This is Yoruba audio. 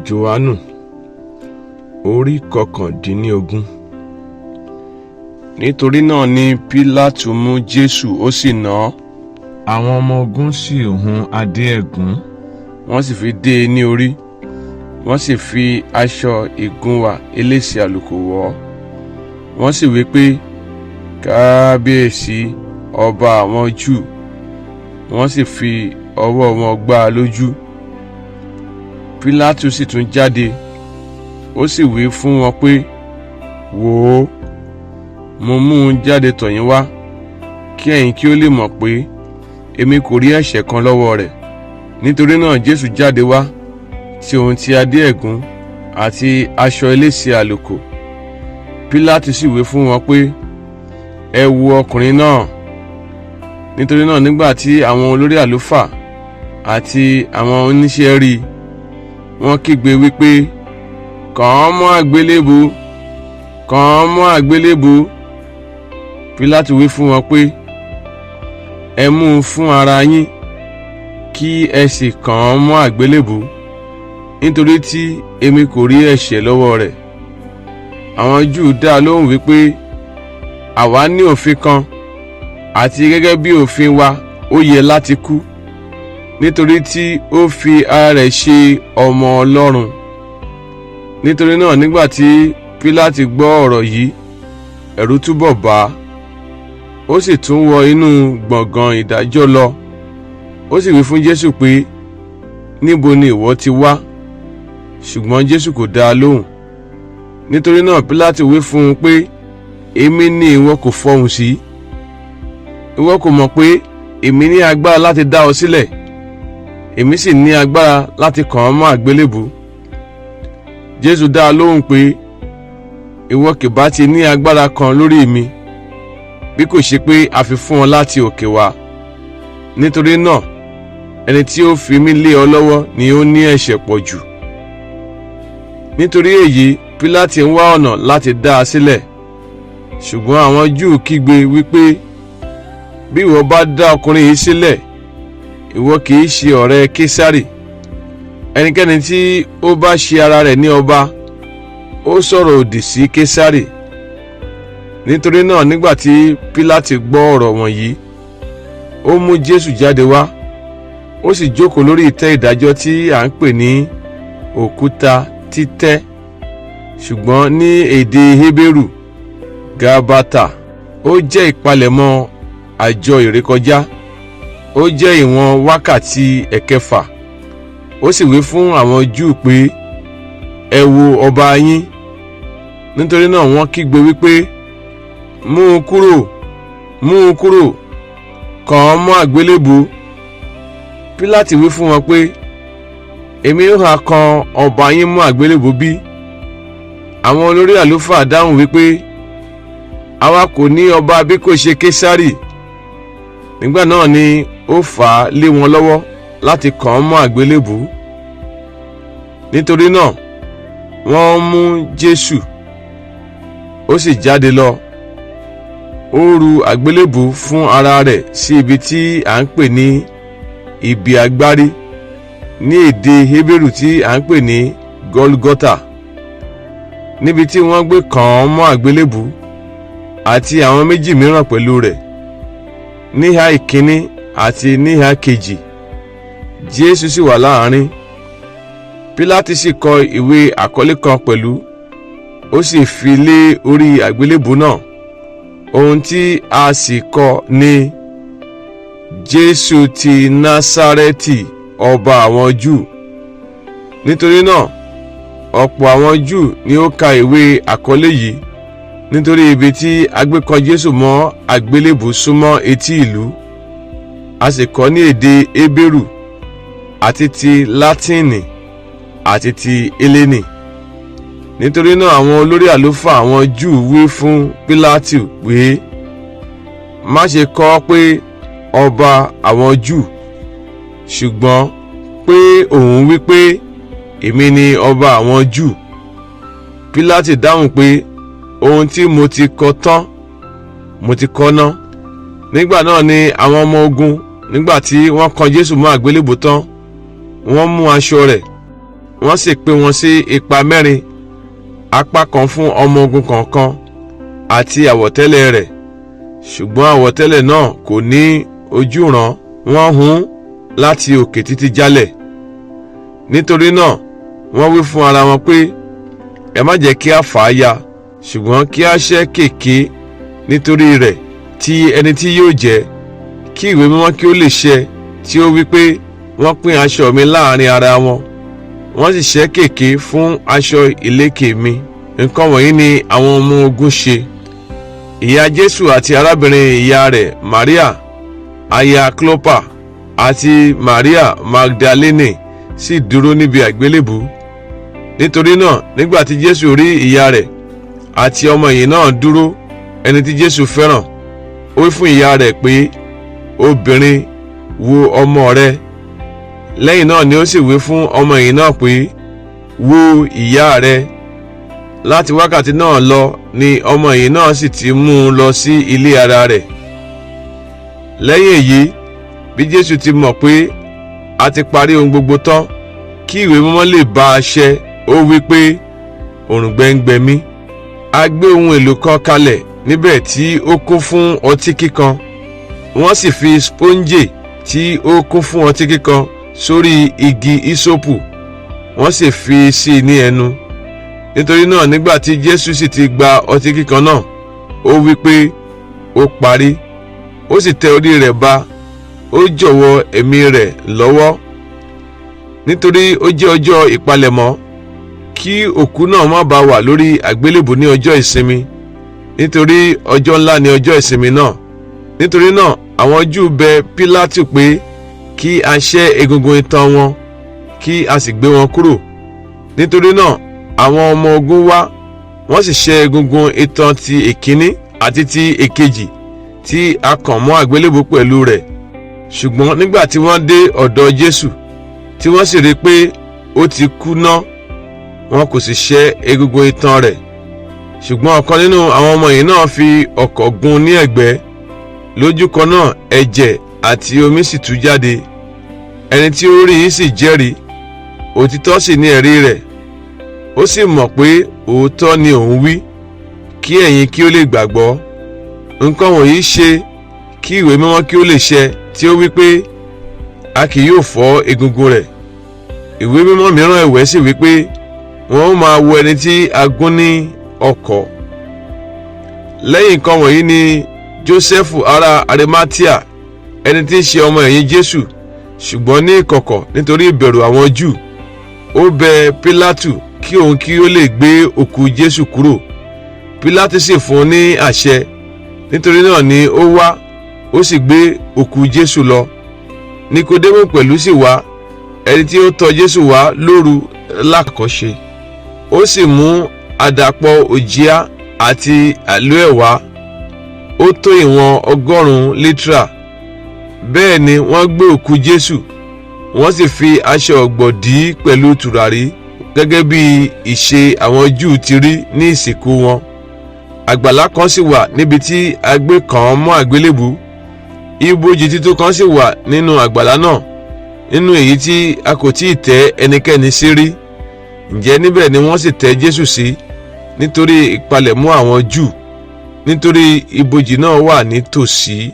Jòhánù orí 19. Nítorí náà ni Pílátù mú Jésù ó sì nà án. Àwọn ọmọ ogun sì hun adé ẹ̀gún, wọ́n sì fi dé e ní orí, wọ́n sì fi aṣọ ìgúnwà elése àlùkò wọ̀ ọ́. Wọ́n sì wí pé, kábíyèsí ọba àwọn Júù. Wọ́n sì fi ọwọ́ wọn gbá a lójú. Pílátù sì tún jáde, ó sì wí fún wọn pé, wò ó, mo mú un jáde tọ̀ yín wá, kí ẹ̀yin kí ó lè mọ̀ pé èmi kò rí ẹ̀ṣẹ̀ kan lọ́wọ́ rẹ̀. Nítorí náà Jésù jáde wá, tí òun ti adé ẹ̀gún àti aṣọ elése àlùkò. Pílátù sì wí fún wọn pé, ẹ wo ọkùnrin náà. Nítorí náà nígbà tí àwọn olórí àlùfáà àti àwọn oníṣẹ́ rí i, wọ́n kígbe wípé, kàn án mọ́ àgbélébùú, kàn án mọ́ àgbélébùú. Pílátù wí fún wọn pé, ẹ mú un fún ara yín, kí ẹ sì kàn án mọ́ àgbélébùú, nítorí tí èmi kò rí ẹ̀ṣẹ̀ lọ́wọ́ rẹ̀. Àwọn Júù dá lóhùn wípé, àwa ní òfin kan, àti gẹ́gẹ́ bí òfin wa ó yẹ láti kú, nítorí tí ó fi ara rẹ̀ ṣe ọmọ Ọlọ́run. Nítorí náà nígbà tí Pílátù gbọ́ ọ̀rọ̀ yìí, ẹ̀rù túbọ̀ bà á. Ó sì tún wọ inú gbọ̀ngàn ìdájọ́ lọ. Ó sì wí fún Jésù pé, níbo ni ìwọ ti wá? Ṣùgbọ́n Jésù kò dá a lóhùn. Nítorí náà Pílátù wí fún un pé, èmi ni ìwọ kò fọhùn sí? Ìwọ kò mọ̀ pé èmi ní agbára láti dá ọ sílẹ̀, èmi sì ní agbára láti kàn ọ́ mọ́ àgbélébùú. Jésù dá a lóhùn pé, ìwọ kì bá ti ní agbára kan lórí mi, bí kò ṣe pé a fi fún ọ láti òkè wá. Nítorí náà ẹni tí ó fi mí lé ọ lọ́wọ́ ni ó ní ẹ̀ṣẹ̀ pọ̀ jù. Nítorí èyí Pílátù ń wá ọ̀nà láti dá a sílẹ̀. Ṣùgbọ́n àwọn Júù kígbe wípé, bí ìwọ bá dá ọkùnrin yìí sílẹ̀, ìwọ kì í ṣe ọ̀rẹ́ Késárì. Ẹnikẹ́ni tí ó bá ṣe ara rẹ̀ ní ọba, ó sọ̀rọ̀ òdì sí Késárì. Nítorí náà nígbà tí Pílátù gbọ́ ọ̀rọ̀ wọ̀nyí, ó mú Jésù jáde wá, ó sì jókòó lórí ìtẹ́ ìdájọ́ tí à ń pè ní òkúta títẹ́, ṣùgbọ́n ní èdè Hébérù, Gábátà. Ó jẹ́ ìpalẹ̀mọ́ àjọ ìrékọjá. Ó jẹ́ ìwọ̀n wákàtí ẹ̀kẹfà. Ó sì wí fún àwọn Júù pé, ẹ wo ọba yín. Nítorí náà wọ́n kígbe wípé, mú un kúrò, mú un kúrò, kàn án mọ́ àgbélébùú. Pílátù wí fún wọn pé, èmi ó ha kan ọba yín mọ́ àgbélébùú bí? Àwọn olórí àlùfáà dáhùn wípé, àwa kò ní ọba bí kò ṣe Késárì. Nígbà náà ni ó fà á lé wọn lọ́wọ́ láti kàn án mọ́ àgbélébùú. Nítorí náà wọ́n mú Jésù, ó sì jáde lọ. Ó ru àgbélébùú fún ara rẹ̀ sí ibi tí à ń pè ní ibi agbárí, ní èdè Hébérù tí à ń pè ní Gọ́lgọ́tà, níbi tí wọ́n gbé kàn án mọ́ àgbélébùú, àti àwọn méjì mìíràn pẹ̀lú rẹ̀, níhà ìkíní àti níhà kejì. Jésù sì wà láàrin. Pílátù sì kọ ìwé àkọlé kan pẹ̀lú, ó sì fi lé orí àgbélébùú náà. Ohun tí a sì kọ ni, Jésù ti Násárẹ́tì, ọba àwọn Júù. Nítorí náà ọ̀pọ̀ àwọn Júù ni ó ka ìwé àkọlé yìí, nítorí ibi tí a gbé kan Jésù mọ́ àgbélébùú súnmọ́ etí ìlú. A sì kọ ní èdè Hébérù àti ti Látìnì àti ti Hélénì. Nítorí náà àwọn olórí àlùfáà àwọn Júù wí fún Pílátù pé, má ṣe kọ pé ọba àwọn Júù, ṣùgbọ́n pé òun wí pé èmi ni ọba àwọn Júù. Pílátù dáhùn pé, ohun tí mo ti kọ tán, mo ti kọ ná. Nígbà náà ni àwọn ọmọ ogun, nígbà tí wọ́n kan Jésù mọ́ àgbélébùú tán, wọ́n mú aṣọ rẹ̀, wọ́n sì pín wọn sí ipa mẹ́rin, apá kan fún ọmọ ogun kọ̀ọ̀kan àti àwọ̀tẹ́lẹ̀ rẹ̀, ṣùgbọ́n àwọ̀tẹ́lẹ̀ náà kò ní ojúran, wọ́n hun láti òkè títí jálẹ̀. Nítorí náà wọ́n wí fún ara wọn pé, ẹ má jẹ́ kí a fà á ya, ṣùgbọ́n kí a ṣẹ́ kèké nítorí rẹ̀ ti ẹni tí yóò jẹ́, kí ìwé mímọ́ kí ó lè ṣẹ tí ó wí pé, wọ́n pín aṣọ mi láàrin ara wọn, wọ́n sì ṣẹ́ kèké fún aṣọ ìlékè mi. Nǹkan wọ̀nyí ni àwọn ọmọ ogun ṣe. Ìyá Jésù àti arábìnrin ìyá rẹ̀ Maria aya Clopa àti Maria Magdalene sì dúró níbi àgbélébù. Nítorí náà nígbà tí Jésù rí ìyá rẹ̀ àti ọmọ ẹ̀yìn náà dúró, ẹni tí Jésù fẹ́ràn, ó wí fún ìyá rẹ̀ pé, obìnrin, wo ọmọ rẹ. Lẹ́yìn náà ni ó sì wí fún ọmọ ẹ̀yìn náà pé, wo ìyá rẹ. Láti wákàtí náà lọ ni ọmọ ẹ̀yìn náà sì ti mú un lọ sí ilé ara rẹ̀. Lẹ́yìn èyí, bí Jésù ti mọ̀ pé a ti parí ohun gbogbo tán, kí ìwé mímọ́ lè bá a ṣẹ, ó wí pé, òǹgbẹ ń gbẹ mí. A gbé ohun èlò kan kalẹ̀ níbẹ̀ tí ó kún fún ọtí kíkan. Wọ́n sì fi spóńjì tí ó kún fún ọtí kíkan sórí igi ìsopù, wọ́n sì fi sí i ní ẹnu. Nítorí náà nígbà tí Jésù sì ti gba ọtí kíkan náà, ó wí pé, ó parí. Ó sì tẹ orí rẹ̀ ba, ó jọ̀wọ́ ẹ̀mí rẹ̀ lọ́wọ́. Nítorí ó jẹ́ ọjọ́ ìpalẹ̀mọ́, kí òkú náà má bàa wà lórí àgbélébù ní ọjọ́ ìsinmi, nítorí ọjọ́ ńlá ni ọjọ́ ìsinmi náà. Nítorí náà àwọn Júù bẹ̀ Pílátù pé kí a ṣẹ́ egungun itan wọn, kí a sì gbé wọn kúrò. Nítorí náà àwọn ọmọ ogun wá, wọ́n sì ṣẹ́ egungun itan ti èkíní àti ti èkejì tí a kàn mọ́ àgbélébù pẹ̀lú rẹ̀. Ṣùgbọ́n nígbà tí wọ́n dé ọ̀dọ̀ Jésù, tí wọ́n sì rí pé ó ti kú ná, wọn kò sì ṣẹ́ egungun itan rẹ̀. Ṣùgbọ́n ọ̀kan nínú àwọn ọmọ yìí náà fi ọ̀kọ̀ gún ní ẹ̀gbẹ́. Lójú kan náà ẹ̀jẹ̀ àti omi sì tú jáde. Ẹni tí ó rí i sì jẹ́rìí, òtítọ́ sì ni ẹ̀rí rẹ̀. Ó sì mọ̀ pé òótọ́ ni òun wí, kí ẹ̀yin kí ó lè gbàgbọ́. Nǹkan wọ̀nyí ṣe kí ìwé mímọ́ kí ó lè ṣẹ tí ó wí pé, a kì yóò fọ́ egungun rẹ̀. Ìwé mímọ́ mìíràn ẹ̀wẹ̀ sì wí pé, wọn ó máa wo ẹni tí a gún ní ọ̀kọ̀. Lẹ́yìn nǹkan wọ̀nyí ni Jósẹ́fù ará Arimatia, ẹni tí ń ṣe ọmọ ẹ̀yìn Jésù, ṣùgbọ́n ní ìkọ̀kọ̀ nítorí ìbẹ̀rù àwọn Júù, ó bẹ̀ Pílátù kí òun kí ó lè gbé òkú Jésù kúrò. Pílátù sì fún un ní àṣẹ. Nítorí náà ni ó wá, ó sì gbé òkú Jésù lọ. Nikodémù pẹ̀lú sì wá, ẹni tí ó tọ̀ Jésù wá lóru lákọ̀ọ́ṣe. Ó sì mú àdàpọ̀ òjìá àti àlóẹ̀ wá, ó tó ìwọ̀n 100 lítà. Bẹ́ẹ̀ ni wọ́n gbé òkú Jésù, wọ́n sì fi aṣọ ọ̀gbọ̀ dì í pẹ̀lú tùràrí, gẹ́gẹ́ bí ìṣe àwọn Júù ti rí ní ìsìnkú wọn. Àgbàlá kan sì wà níbi tí a gbé kàn án mọ́ àgbélébù. Ibojì títún kan sì wà nínú àgbàlá náà, nínú èyí tí a kò tí ì tẹ́ ẹnikẹ́ni sí rí. Ǹjẹ́ níbẹ̀ ni wọ́n sì tẹ́ Jésù sí, nítorí ìpalẹ̀mọ́ àwọn Júù, nítorí ibojì náà wà ní tòsí.